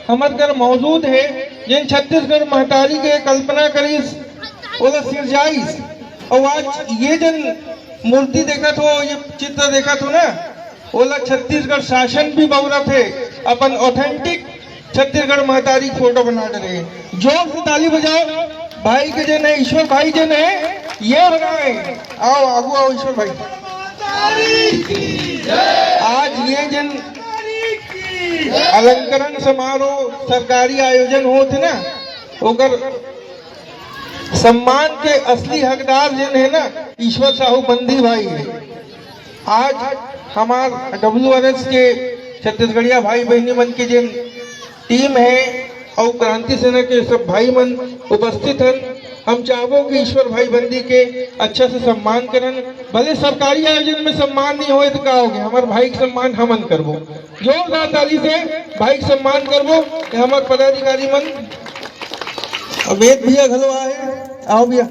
हमार घर मौजूद है जिन छत्तीसगढ़ महतारी के कल्पना करीस ओला सिरजाइस। और आज ये जन मूर्ति देखा हो, ये चित्र देखा हो ना, ओला छत्तीसगढ़ शासन भी बौरत है अपन ऑथेंटिक छत्तीसगढ़ महतारी फोटो बना रहे। जोर से ताली बजाओ भाई के जन है, ईश्वर भाई जन है ये बनाए। आओ आगू आओ ईश्वर भाई। आज ये जन अलंकरण समारोह सरकारी आयोजन होते ना, ओकर सम्मान के असली हकदार जिन है ना ईश्वर साहू बंदी भाई है। आज हमार WRS के छत्तीसगढ़िया भाई बहनी मन के जिन टीम है और क्रांति सेना के सब भाई मन उपस्थित हैं। हम चाहबो कि ईश्वर भाई बंदी के अच्छा से सम्मान करन। भले सरकारी आयोजन में सम्मान नहीं होए तो का हो गया, हमारे भाई के सम्मान हमन करबो। जोरदार ताली से भाई के सम्मान करबो। हमारे पदाधिकारी मन वेद भैया घलो आए, आओ भैया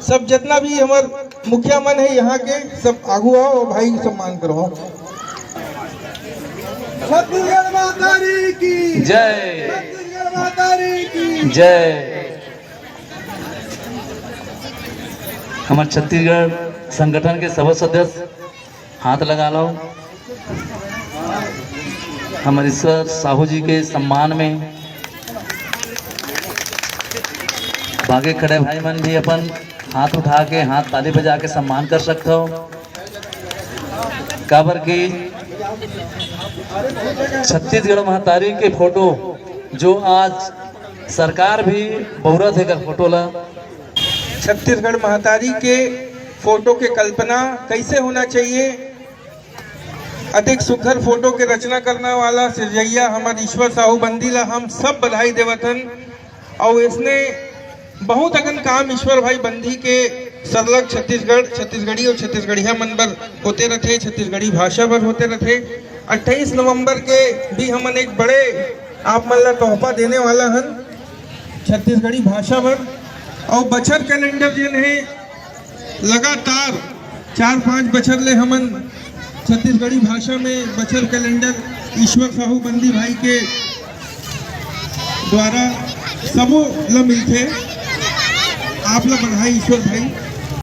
सब जितना भी हमारे मुखिया मन है यहाँ के सब आगू आओ और भाई के सम्मान करो। छत्तीसगढ़ महतारी की जय, छत्तीसगढ़ महतारी की जय। हमारे छत्तीसगढ़ संगठन के सब सदस्य हाथ लगा लो। हमारे ईश्वर साहू जी के सम्मान में बागे खड़े भाई मन भी अपन हाथ उठा के हाथ ताली बजा के सम्मान कर सकते हो। काबर की छत्तीसगढ़ महतारी के फोटो जो आज सरकार भी बहुरत है कर फोटो ला। छत्तीसगढ़ महतारी के फोटो के कल्पना कैसे होना चाहिए, अधिक सुघर फोटो के रचना करने वाला सिरजैया हमारे ईश्वर साहू बंदी ला हम सब बधाई देवतन। और इसने बहुत अगन काम ईश्वर भाई बंदी के सरलग छत्तीसगढ़ी और छत्तीसगढ़िया मन बर होते रहते, छत्तीसगढ़ी भाषा पर होते रहते। 28 नवंबर के भी हमन एक बड़े आप मन ला तोहफा देने वाला हन छत्तीसगढ़ी भाषा पर। और बछर कैलेंडर जिन है लगातार 4-5 बछर ले हमन छत्तीसगढ़ी भाषा में बछर कैलेंडर ईश्वर साहू बंदी भाई के द्वारा सबो ला मिलते। आप ला बधाई ईश्वर भाई।